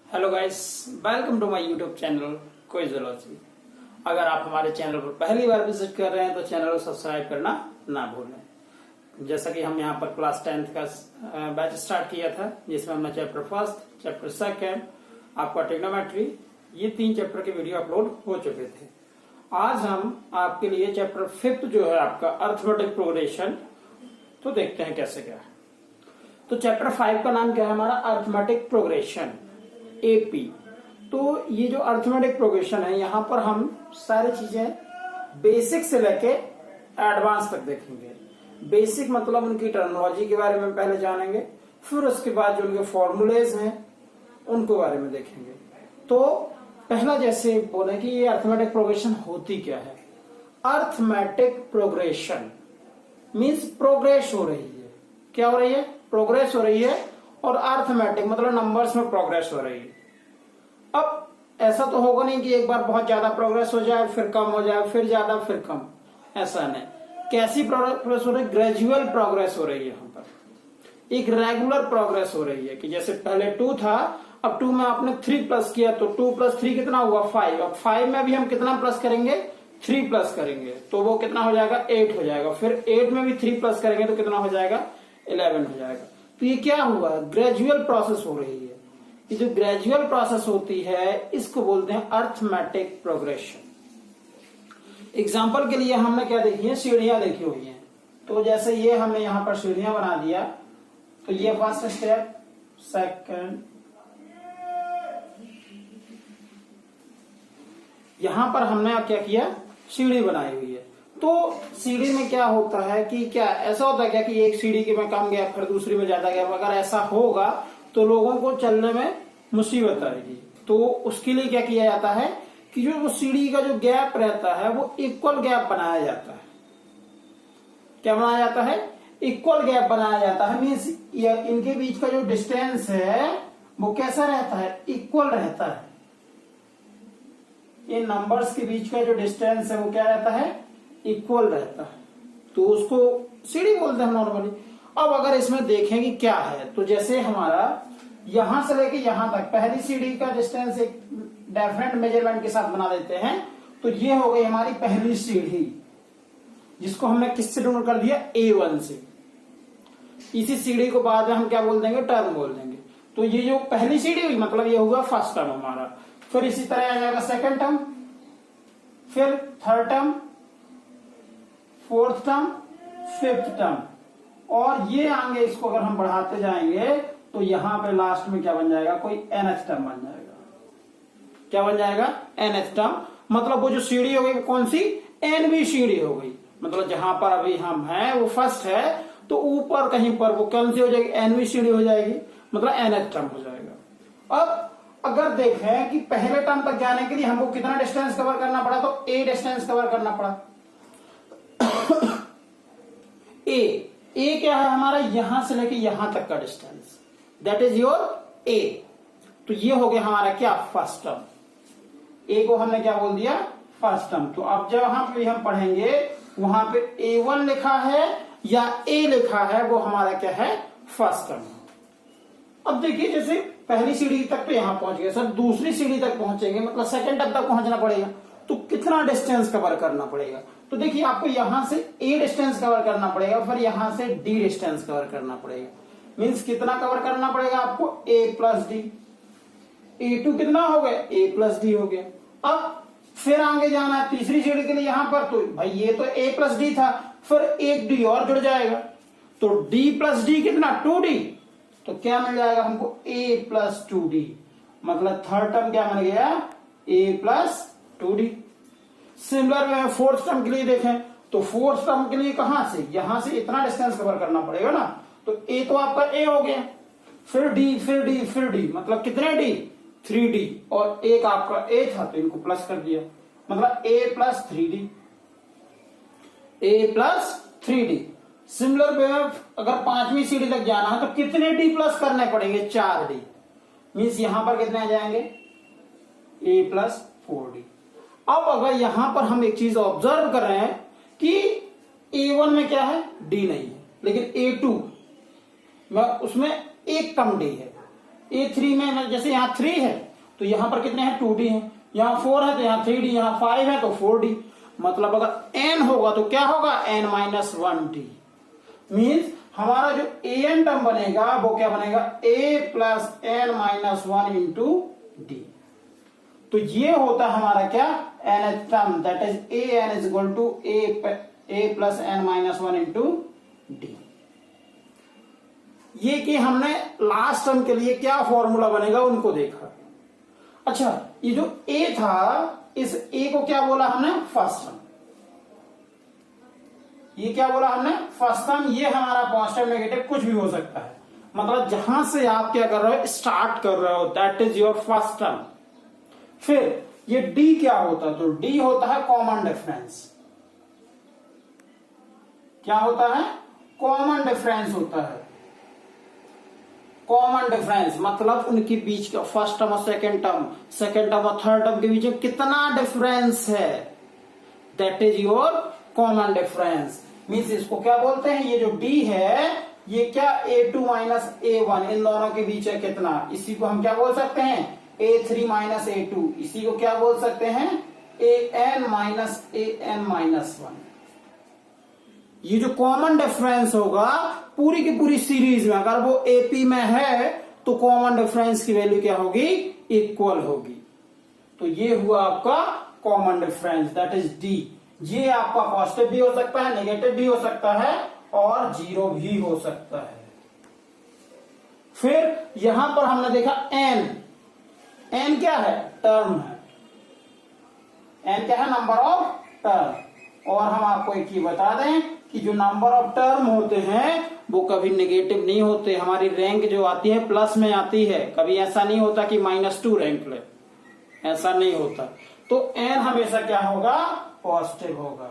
Hello guys, welcome to my YouTube channel Quizology. अगर आप हमारे चैनल पर पहली बार विजिट कर रहे हैं तो चैनल को सब्सक्राइब करना ना भूलें। जैसा कि हम यहाँ पर क्लास 10th का बैच स्टार्ट किया था, जिसमें हमने चैप्टर फर्स्ट, चैप्टर सेकेंड, आपका ट्रिग्नोमेट्री, ये 3 चैप्टर के वीडियो अपलोड हो चुके थे। आज हम आपके लिए चैप्टर 5th जो है आपका अर्थमेटिक प्रोग्रेशन, तो देखते हैं कैसे क्या है। तो चैप्टर 5 का नाम क्या है हमारा? Arithmetic progression, AP. तो ये जो अर्थमेटिक प्रोग्रेशन है, यहाँ पर हम सारी चीजें बेसिक से लेके एडवांस तक देखेंगे। बेसिक मतलब उनकी टर्मिनोलॉजी के बारे में पहले जानेंगे, फिर उसके बाद जो उनके फॉर्मूलेज हैं उनको बारे में देखेंगे। तो पहला जैसे बोले कि ये अर्थमेटिक प्रोग्रेशन होती क्या है। अर्थमेटिक प्रोग्रेशन मीन्स प्रोग्रेस हो रही है। क्या हो रही है? प्रोग्रेस हो रही है। और अर्थमेटिक मतलब नंबर्स में प्रोग्रेस हो रही है। अब ऐसा तो होगा नहीं कि एक बार बहुत ज्यादा प्रोग्रेस हो जाए, फिर कम हो जाए, फिर ज्यादा, फिर कम, ऐसा नहीं। कैसी प्रोग्रेस हो रही है? ग्रेजुअल प्रोग्रेस हो रही है। यहाँ पर एक रेगुलर प्रोग्रेस हो रही है कि जैसे पहले 2 था, अब 2 में आपने 3 प्लस किया तो 2 प्लस 3 कितना हुआ? 5। अब 5 में भी हम कितना प्लस करेंगे? 3 प्लस करेंगे तो वो कितना हो जाएगा? 8 हो जाएगा। फिर 8 में भी 3 प्लस करेंगे तो कितना हो जाएगा? 11 हो जाएगा। तो ये क्या हुआ? ग्रेजुअल प्रोसेस हो रही है। ये जो ग्रेजुअल प्रोसेस होती है इसको बोलते हैं अर्थमेटिक प्रोग्रेशन। एग्जाम्पल के लिए हमने क्या देखी है? सीढ़ियां देखी हुई हैं। तो जैसे ये हमने यहाँ पर सीढ़ियां बना दिया, तो ये फर्स्ट स्टेप, सेकंड, यहां पर हमने क्या किया? सीढ़ी बनाई हुई है। तो सीढ़ी में क्या होता है कि क्या ऐसा होता है क्या कि एक सीढ़ी के में कम गया, फिर दूसरी में ज्यादा गया? अगर ऐसा होगा तो लोगों को चलने में मुसीबत आएगी। तो उसके लिए क्या किया जाता है कि जो वो सीढ़ी का जो गैप रहता है वो इक्वल गैप बनाया जाता है। क्या बनाया जाता है? इक्वल गैप बनाया जाता है। मीन्स इनके बीच का जो डिस्टेंस है वो कैसा रहता है? इक्वल रहता है। इन नंबर्स के बीच का जो डिस्टेंस है वो क्या रहता है? इक्वल रहता है। तो उसको सीढ़ी बोलते हैं नॉर्मली। अब अगर इसमें देखें कि क्या है, तो जैसे हमारा यहां से लेके यहां तक पहली सीढ़ी का डिस्टेंस एक डेफिनेट मेजरमेंट के साथ बना देते हैं। तो ये हो गई हमारी पहली सीढ़ी, जिसको हमने किससे डिनोट कर दिया? A1 से। इसी सीढ़ी को बाद में हम क्या बोल देंगे? टर्म बोल देंगे। तो ये जो पहली सीढ़ी हुई मतलब ये हुआ फर्स्ट टर्म हमारा। फिर इसी तरह आ जाएगा सेकंड टर्म, फिर third term, fourth term, fifth term, और ये आगे इसको अगर हम बढ़ाते जाएंगे तो यहां पे लास्ट में क्या बन जाएगा? कोई nth टर्म बन जाएगा। क्या बन जाएगा? nth term. मतलब वो जो सीढ़ी हो गई वो कौन सी? nवीं सीढ़ी हो गई। मतलब जहां पर अभी हम हैं वो फर्स्ट है, तो ऊपर कहीं पर वो कौन सी हो जाएगी? nवीं सीढ़ी हो जाएगी, मतलब nth टर्म हो जाएगा। अब अगर देखें कि पहले टर्म तक जाने के लिए हमको कितना डिस्टेंस कवर करना पड़ा, तो a डिस्टेंस कवर करना पड़ा। ए क्या है हमारा? यहां से लेके यहां तक का डिस्टेंस, दैट इज योर ए। तो ये हो गया हमारा क्या? First term. ए को हमने क्या बोल दिया? First term. तो अब जहां पे हम पढ़ेंगे वहां पे A1 लिखा है या ए लिखा है, वो हमारा क्या है? First term. अब देखिए जैसे पहली सीढ़ी तक तो यहां पहुंच गए सर, दूसरी सीढ़ी तक पहुंचेंगे मतलब सेकंड टर्म तक पहुंचना पड़ेगा। तो कितना डिस्टेंस कवर करना पड़ेगा? तो देखिए आपको यहां से A डिस्टेंस कवर करना पड़ेगा, फिर यहां से D डिस्टेंस कवर करना पड़ेगा। मींस कितना कवर करना पड़ेगा आपको? A plus D. A2 कितना हो गया? A प्लस डी हो गया। अब फिर आगे जाना है तीसरी सीढ़ी के लिए यहां पर, तो भाई ये तो A प्लस डी था, फिर एक D और जुड़ जाएगा, तो D प्लस डी कितना? 2D। तो क्या मिल जाएगा हमको? A plus 2D। मतलब थर्ड टर्म क्या बन गया? A plus 2D। सिमिलर में फोर्थ टर्म के लिए देखें तो फोर्थ टर्म के लिए कहां से? यहां से इतना डिस्टेंस कवर करना पड़ेगा ना। तो A तो आपका A हो गया, फिर D, फिर D, फिर D, मतलब कितने D? 3D। और एक आपका A था तो इनको प्लस कर दिया, मतलब A plus 3D। A plus 3D। Similar way अगर 5वीं सीढ़ी तक जाना है तो कितने D प्लस करने पड़ेंगे? 4D। मीन्स यहां पर कितने आ जाएंगे? A plus 4D। अब अगर यहां पर हम एक चीज ऑब्जर्व कर रहे हैं कि A1 में क्या है? D नहीं है, लेकिन A2 में उसमें एक कम D है। A3 में जैसे यहाँ 3 है तो यहाँ पर कितने हैं 2D हैं, यहाँ 4 है तो यहाँ 3D, यहाँ 5 है तो 4D। मतलब अगर n होगा तो क्या होगा n-1D। मीन्स हमारा जो an टर्म बनेगा वो क्या बनेगा a plus n-1 into D. तो ये होता है हमारा क्या nth term, that is an is equal to a plus n-1 into d. ये कि हमने लास्ट टर्म के लिए क्या फॉर्मूला बनेगा उनको देखा। अच्छा, ये जो a था, इस a को क्या बोला हमने फर्स्ट टर्म। ये क्या बोला हमने फर्स्ट टर्म। ये हमारा पॉजिटिव नेगेटिव कुछ भी हो सकता है, मतलब जहां से आप क्या कर रहे हो स्टार्ट कर रहे हो, that is your first term. फिर ये d क्या होता है, तो d होता है कॉमन डिफरेंस। क्या होता है कॉमन डिफरेंस होता है। कॉमन डिफरेंस मतलब उनके बीच का फर्स्ट टर्म और सेकंड टर्म और थर्ड टर्म के बीच में कितना डिफरेंस है, that is your common difference. Means इसको क्या बोलते हैं, ये जो d है ये क्या a2 माइनस a1 इन दोनों के बीच है कितना, इसी को हम क्या बोल सकते हैं a3 माइनस a2, इसी को क्या बोल सकते हैं an माइनस an-1। ये जो कॉमन डिफरेंस होगा पूरी की पूरी सीरीज में, अगर वो AP में है तो कॉमन डिफरेंस की वैल्यू क्या होगी इक्वल होगी। तो ये हुआ आपका common difference, that is D। ये आपका पॉजिटिव भी हो सकता है, नेगेटिव भी हो सकता है और जीरो भी हो सकता है। फिर यहां पर हमने देखा n क्या है टर्म है, n क्या है नंबर ऑफ टर्म। और हम आपको एक ही बता दें कि जो नंबर ऑफ टर्म होते हैं वो कभी नेगेटिव नहीं होते। हमारी रैंक जो आती है प्लस में आती है, कभी ऐसा नहीं होता कि -2 रैंक ले, ऐसा नहीं होता। तो n हमेशा क्या होगा पॉजिटिव होगा।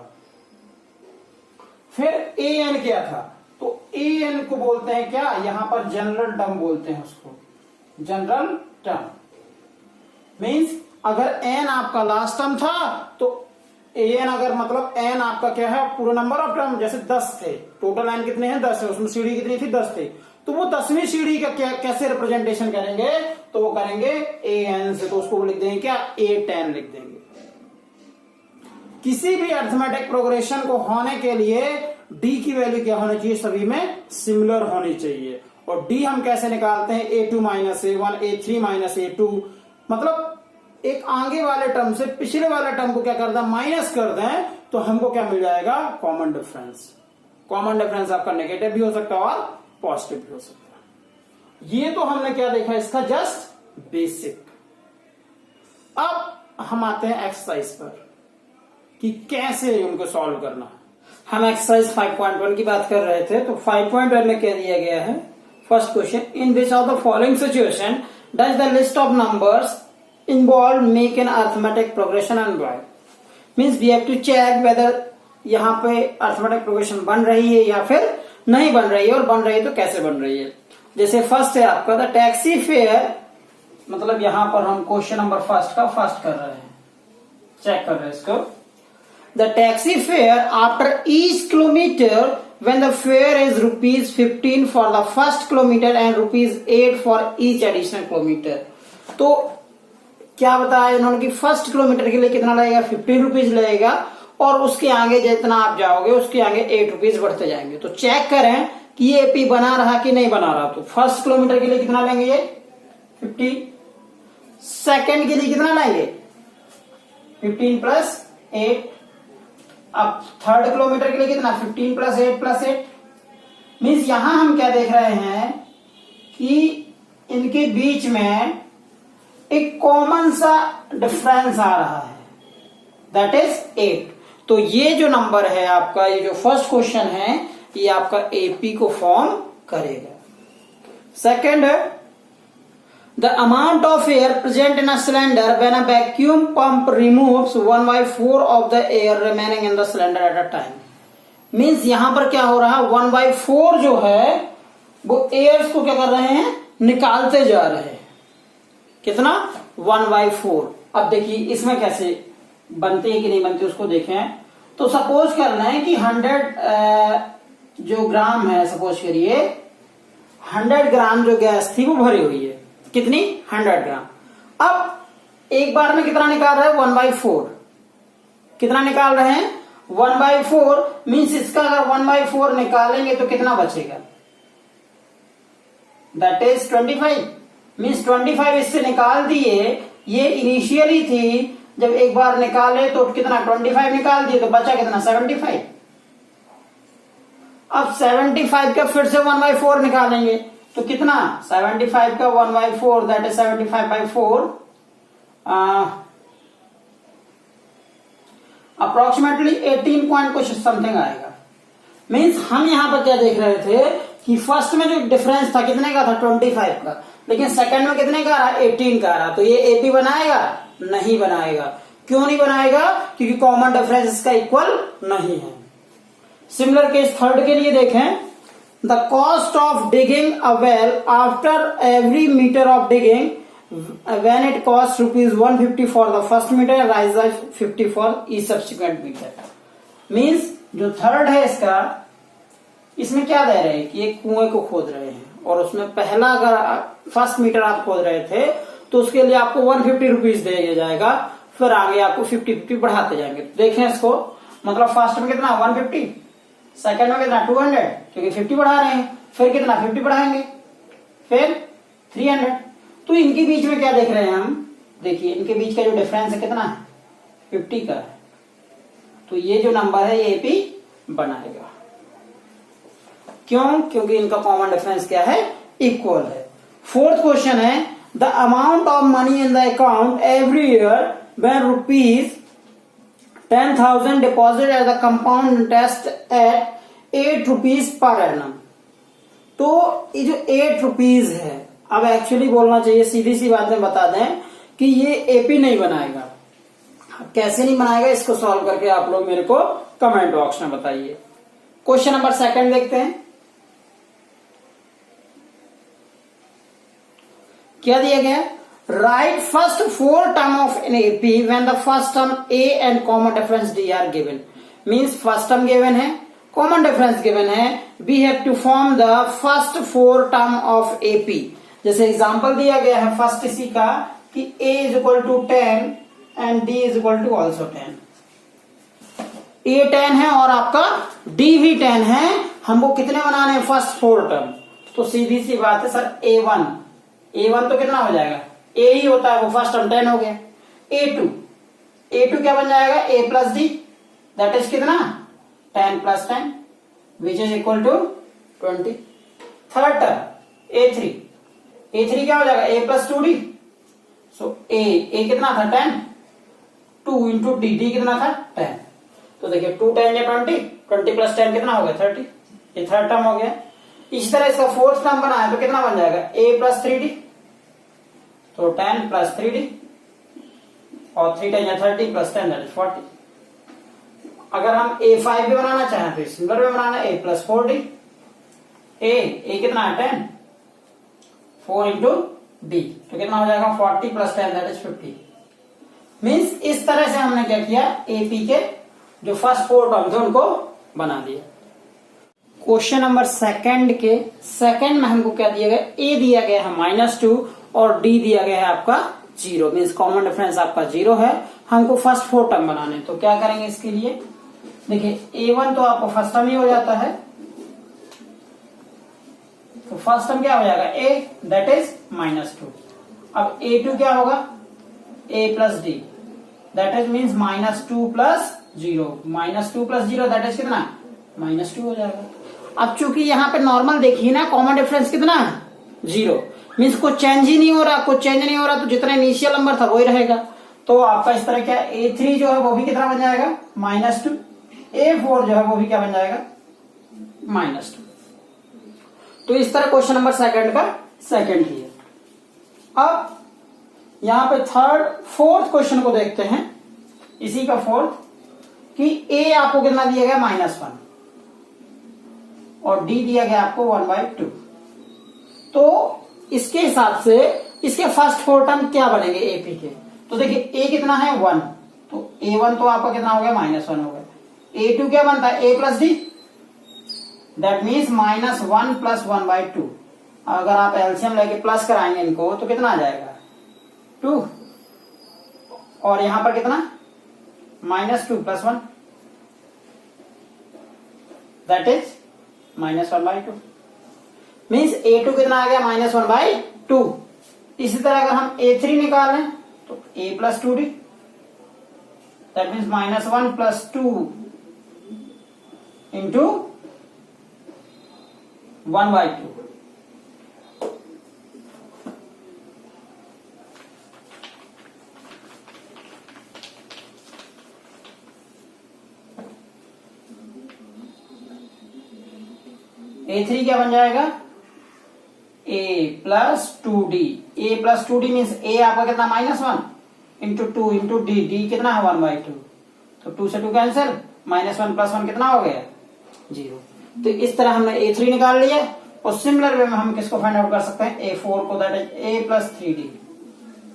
फिर an क्या था, तो an को बोलते हैं क्या, यहां पर जनरल टर्म बोलते हैं उसको, जनरल टर्म। मीन्स अगर n आपका लास्ट टर्म था तो an अगर मतलब n आपका क्या है पूरा नंबर ऑफ टर्म, जैसे 10 थे, टोटल n कितने हैं 10 है, उसमें सीढ़ी कितनी थी 10 थे, तो वो 10वीं सीढ़ी का क्या कैसे रिप्रेजेंटेशन करेंगे, तो वो करेंगे an से, तो उसको लिख देंगे क्या a10 लिख देंगे। किसी भी अरिथमेटिक प्रोग्रेशन को होने के लिए d की वैल्यू क्या होनी चाहिए, सभी में सिमिलर होनी चाहिए। और d हम कैसे निकालते हैं a2 minus a1 a3 minus a2, मतलब एक आगे वाले टर्म से पिछले वाले टर्म को क्या कर दें माइनस कर दें तो हमको क्या मिल जाएगा कॉमन डिफरेंस। कॉमन डिफरेंस आपका नेगेटिव भी हो सकता है और पॉजिटिव भी हो सकता है। ये तो हमने क्या देखा इसका जस्ट बेसिक। अब हम आते हैं एक्सरसाइज पर कि कैसे उनको सॉल्व करना है। हम एक्सरसाइज 5.1 की बात कर रहे थे, तो 5.1 में क्या दिया गया है, first question, in which of the following situation does the list of numbers involved make an arithmetic progression and why। means we have to check whether यहाँ पे arithmetic progression बन रही है या फिर नहीं बन रही है, और बन रही है तो कैसे बन रही है। जैसे फर्स्ट है आपका द टैक्सी फेयर, मतलब यहाँ पर हम क्वेश्चन नंबर फर्स्ट का फर्स्ट कर रहे हैं, चेक कर रहे हैं इसको। The taxi fare after each kilometre when the fare is ₹15 for the first kilometer and ₹8 for each additional kilometer। तो क्या बताया इन्होंने कि फर्स्ट किलोमीटर के लिए कितना लगेगा 15 रुपीज लगेगा, और उसके आगे जितना आप जाओगे उसके आगे 8 रुपीज बढ़ते जाएंगे। तो चेक करें कि ये एपी बना रहा कि नहीं बना रहा। तो फर्स्ट किलोमीटर के लिए कितना लेंगे ये 50, सेकेंड के लिए कितना लेंगे 15 प्लस 8, अब थर्ड किलोमीटर के लिए कितना 15 प्लस 8 प्लस 8। मीन्स यहां हम क्या देख रहे हैं कि इनके बीच में एक कॉमन सा डिफरेंस आ रहा है, दैट इज 8। तो ये जो नंबर है आपका, ये जो फर्स्ट क्वेश्चन है ये आपका एपी को फॉर्म करेगा। सेकंड है the amount of air present in a cylinder when a vacuum pump removes 1/4 of the air remaining in the cylinder at a time. Means यहां पर क्या हो रहा है 1/4 जो है वो एयर्स को क्या कर रहे हैं निकालते जा रहे हैं। कितना 1/4। अब देखिए इसमें कैसे बनते हैं कि नहीं बनते उसको देखें। तो सपोज कर लें कि 100 जो ग्राम है, सपोज करिए 100 ग्राम जो गैस थी वो भरी हुई है, कितनी 100 ग्राम। अब एक बार में कितना निकाल रहे हैं 1/4, कितना निकाल रहे हैं 1/4 मीन्स इसका अगर 1/4 निकालेंगे तो कितना बचेगा, दैट इज 25 मीन्स 25 इससे निकाल दिए। ये इनिशियली थी, जब एक बार निकाले तो कितना 25 निकाल दिए तो बचा कितना 75। अब 75 का फिर से 1/4 निकालेंगे तो कितना 75 का 1/4 दैट इज 75/4 अप्रोक्सीमेटली 18 पॉइंट कुछ समथिंग आएगा। मीन्स हम यहां पर क्या देख रहे थे कि फर्स्ट में जो डिफरेंस था कितने का था 25 का, लेकिन सेकंड में कितने का रहा 18 का रहा, तो ये एपी बनाएगा नहीं बनाएगा। क्यों नहीं बनाएगा, क्योंकि कॉमन डिफरेंस इसका इक्वल नहीं है। सिमिलर केस थर्ड के लिए देखें, the cost of digging a well after every metre of digging when it costs ₹150 for the first meter rise by 50 for each subsequent meter। Means जो third है इसका, इसमें क्या दे रहे हैं कि एक कुएं को खोद रहे हैं और उसमें पहला अगर फर्स्ट मीटर आप खोद रहे थे तो उसके लिए आपको 150 रुपीज दिया जाएगा, फिर आगे आपको 50 बढ़ाते जाएंगे। देखें इसको, मतलब फर्स्ट में कितना 150, सेकंड में कितना 200 क्योंकि 50 बढ़ा रहे हैं, फिर कितना 50 बढ़ाएंगे, फिर 300। तो इनके बीच में क्या देख रहे हैं हम, देखिए इनके बीच का जो डिफरेंस है कितना है 50 का है, तो ये जो नंबर है ये एपी बनाएगा। क्यों, क्योंकि इनका कॉमन डिफरेंस क्या है इक्वल है। फोर्थ क्वेश्चन है, the amount of money in the account every year when ₹10,000 deposit at the compound interest eight ₹8 per annum. तो ये जो ₹8 है, अब एक्चुअली बोलना चाहिए सीधी सी बात में बता दें कि ये एपी नहीं बनाएगा। कैसे नहीं बनाएगा इसको सॉल्व करके आप लोग मेरे को कमेंट बॉक्स में बताइए। क्वेश्चन नंबर सेकंड देखते हैं, क्या दिया गया, right first 4 term of an AP when the first term a and common difference d are given. Means first term given है, कॉमन डिफरेंस गिवन है, we have to form the first 4 term of AP. जैसे example दिया गया है first इसी का कि a is equal to 10 and d is equal to also 10। a 10 है और आपका d भी 10 है, हमको कितने बनाने हैं फर्स्ट 4 टर्म। तो सीधी सी बात है सर a1 तो कितना हो जाएगा a ही होता है, वो फर्स्ट टर्म 10 हो गया। a2 क्या बन जाएगा a plus d that is कितना 10 plus 10 which is equal to 20। Third term a3 क्या हो जाएगा a plus 2d, so a कितना था 10, 2 इंटू डी कितना था 10। तो देखिए 2 10 या 20 प्लस 10 कितना हो गया 30, ये थर्ड टर्म हो गया। इसी तरह इसका फोर्थ टर्म बना है तो कितना बन जाएगा a प्लस 3d, तो 10 प्लस 3d और 3 10 या 30 प्लस 10 दैट इज 40। अगर हम a5 भी बनाना चाहें तो सिंगल में बनाना a प्लस 4d, a कितना है 10, 4 इंटू डी तो कितना हो जाएगा 40 प्लस 10 दैट इज 50। मीन्स इस तरह से हमने क्या किया एपी के जो फर्स्ट 4 टर्म थे उनको बना दिया। क्वेश्चन नंबर सेकंड के सेकंड में हमको क्या दिया गया, ए दिया गया है -2 और डी दिया गया है आपका 0। मीन्स कॉमन डिफरेंस आपका 0 है, हमको फर्स्ट 4 टर्म बनाने। तो क्या करेंगे इसके लिए, देखिए a1 तो आपको फर्स्ट टर्म ही हो जाता है, तो फर्स्ट टर्म क्या हो जाएगा a दैट इज -2। अब a2 क्या होगा a plus d that is means -2 plus 0, -2 plus 0 that is कितना -2 हो जाएगा। अब चूंकि यहाँ पे नॉर्मल देखिए ना कॉमन डिफरेंस कितना है 0, मीन्स कुछ चेंज ही नहीं हो रहा, कुछ चेंज नहीं हो रहा, तो जितना इनिशियल नंबर था वही रहेगा। तो आपका इस तरह क्या a3 जो है वो भी कितना बन जाएगा -2, a4 जो है वो भी क्या बन जाएगा -2। तो इस तरह क्वेश्चन नंबर सेकंड का सेकंड ही है। अब यहां पे फोर्थ क्वेश्चन को देखते हैं, इसी का फोर्थ कि a आपको कितना दिया गया -1 और d दिया गया आपको 1/2। तो इसके हिसाब से इसके फर्स्ट 4 टर्म क्या बनेंगे एपी के, तो देखिए a कितना है 1, तो a1 तो आपका कितना हो गया -1 हो गया। a2 क्या बनता है a plus d that means -1 plus 1/2। अगर आप एलसीएम लेके प्लस कराएंगे इनको तो कितना आ जाएगा 2, और यहां पर कितना -2 + 1 दैट इज -1/2 मीन्स A2 कितना आ गया -1/2। इसी तरह अगर हम A3 निकालें तो A + 2D that means -1 + 2 into 1/2। A3 क्या बन जाएगा A + 2D। A + 2D means A आपका कितना -1 इंटू 2 इंटू D। D कितना है 1/2, तो 2 से 2 कैंसिल, -1 + 1 कितना हो गया 0। तो इस तरह हमने A3 निकाल लिया। और सिमिलर वे में हम किसको फाइंड आउट कर सकते हैं A4 को, that is A + 3D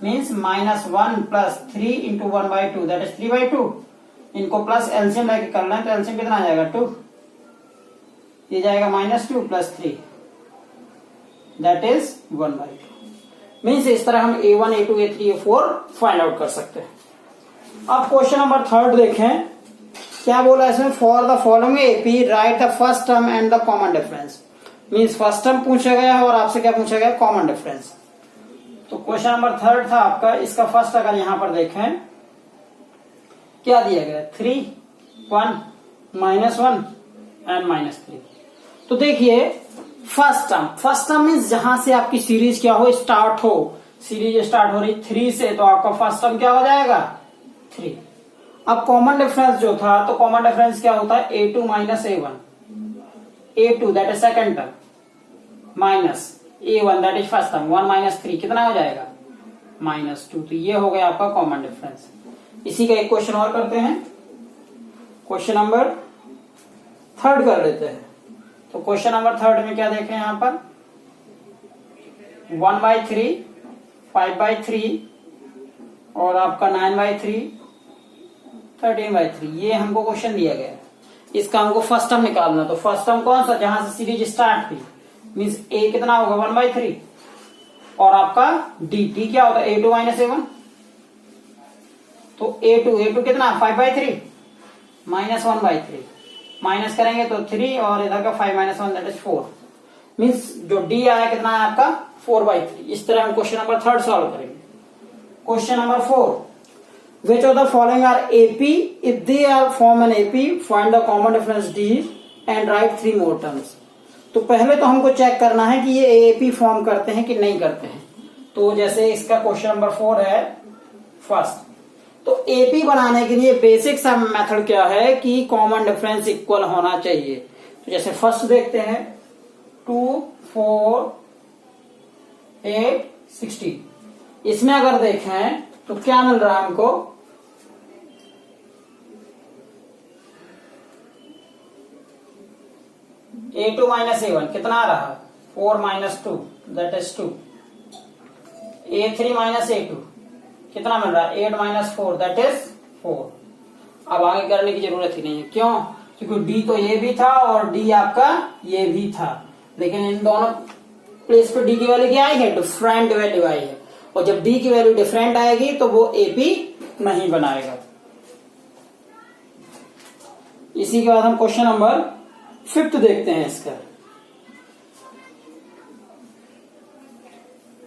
means -1 + 3 into 1/2 that is 3/2। इनको प्लस एलसीएम लेके कर लें तो एलसीएम कितना आ जाएगा 2, ये जाएगा -2 + 3 दैट इज 1/2। मीन्स इस तरह हम A1 A2 A3 A4 find out कर सकते हैं। अब क्वेश्चन नंबर 3 देखें, क्या बोला इसमें, for the following AP right the first term and the common difference. Means first term पूछा गया है और आपसे क्या पूछा गया कॉमन डिफरेंस। तो क्वेश्चन नंबर 3 था आपका, इसका फर्स्ट अगर यहां पर देखें क्या दिया गया 3 1 -1 एंड -3। तो देखिए फर्स्ट टर्म मीन्स जहां से आपकी सीरीज क्या हो स्टार्ट हो, सीरीज स्टार्ट हो रही 3 से, तो आपका फर्स्ट टर्म क्या हो जाएगा 3। अब कॉमन डिफरेंस जो था, तो कॉमन डिफरेंस क्या होता है A2 - A1, A2 that is second term minus A1 that is first term, 1 - 3 कितना हो जाएगा -2। तो ये हो गया आपका कॉमन डिफरेंस। इसी का एक क्वेश्चन और करते हैं, क्वेश्चन नंबर 3 कर लेते हैं। तो क्वेश्चन नंबर 3 में क्या देखें यहां पर 1/3 5/3 और आपका 9/3 13/3, ये हमको क्वेश्चन दिया गया है। इसका हमको फर्स्ट टर्म निकालना। तो फर्स्ट टर्म कौन सा, जहां से सीरीज स्टार्ट हुई, मीन्स A कितना होगा 1/3 और आपका D क्या होता है A2 - A1, तो A2 कितना 5/3 -1/3 माइनस करेंगे तो 3 और इधर का 5 - 1 दैट इज 4 मीन्स जो D आया कितना है आपका 4/3। इस तरह हम क्वेश्चन नंबर 3 सॉल्व करेंगे। Question number 4, which of the following are AP? If they are form an AP, find the common difference D and write 3 more terms। तो पहले तो हमको चेक करना है कि ये AP फॉर्म करते हैं कि नहीं करते हैं। तो जैसे इसका क्वेश्चन नंबर 4 है फर्स्ट, तो AP बनाने के लिए बेसिक सा मेथड क्या है कि कॉमन डिफरेंस इक्वल होना चाहिए। तो जैसे फर्स्ट देखते हैं 2 4 8 16, इसमें अगर देखें तो क्या मिल रहा है हमको A2 - A1 कितना आ रहा 4 - 2 दैट इज 2। A3 - A2 कितना मिल रहा है 8 - 4 दैट इज 4। अब आगे करने की जरूरत ही नहीं है, क्यों, क्योंकि D तो ये भी था और D आपका ये भी था, लेकिन इन दोनों प्लेस पे D की वैल्यू क्या आई है डिफरेंट वैल्यू आई है, और जब D की वैल्यू डिफरेंट आएगी तो वो AP नहीं बनाएगा। इसी के बाद हम क्वेश्चन नंबर 5 देखते हैं इसका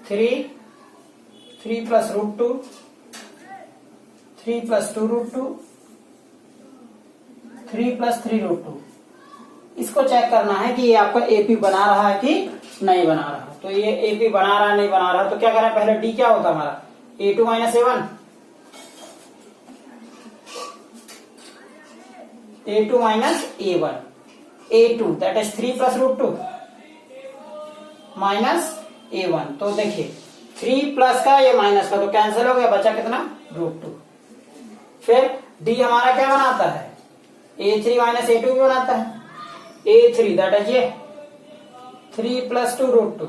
3 + √2 3 + 2√2 3 + 3√2। इसको चेक करना है कि ये आपका AP बना रहा है कि नहीं बना रहा। तो ये AP बना रहा है नहीं बना रहा, तो क्या करें पहले D क्या होता हमारा A2 - A1 A2 - A1 A2 that is 3 + √2 minus A1। तो देखिए 3 प्लस का ये माइनस का तो कैंसिल हो गया, बचा कितना √2। फिर D हमारा क्या बनाता है A3 - A2 भी बनाता है A3 दैट इज ये 3 + 2√2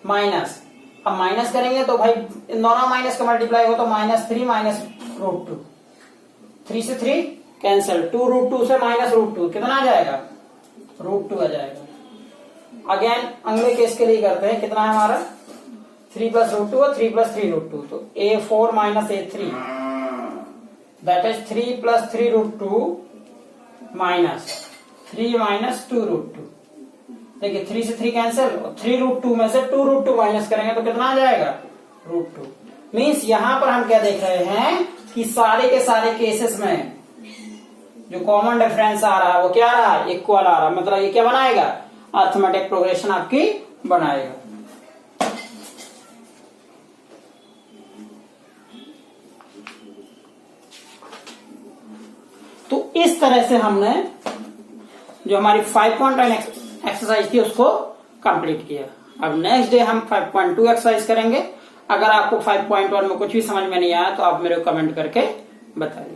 माइनस, अब माइनस करेंगे तो भाई इन दोनों माइनस का मल्टीप्लाई हो तो -3 - √2, 3 से 3 कैंसिल, 2√2 से -√2 कितना आ जाएगा √2 आ जाएगा। अगेन अगले केस के लिए करते हैं। कितना है हमारा 3 प्लस रूट 2 और 3 प्लस 3 रूट 2, तो a4 minus a3 that is 3 plus 3 root 2 minus 3 minus 2 root 2। देखिए 3 से 3 कैंसिल और 3 रूट 2 में से 2 रूट 2 माइनस करेंगे तो कितना आ जाएगा रूट 2। मीन्स यहां पर हम क्या देख रहे हैं कि सारे के सारे केसेस में जो कॉमन डिफरेंस आ रहा है वो क्या आ रहा है, इक्वल आ रहा है। मतलब ये क्या बनाएगा, अर्थमेटिक प्रोग्रेशन आपकी बनाएगा। तो इस तरह से हमने जो हमारी 5.1 एक्सरसाइज थी उसको कंप्लीट किया। अब नेक्स्ट डे हम 5.2 एक्सरसाइज करेंगे। अगर आपको 5.1 में कुछ भी समझ में नहीं आया तो आप मेरे को कमेंट करके बताइए।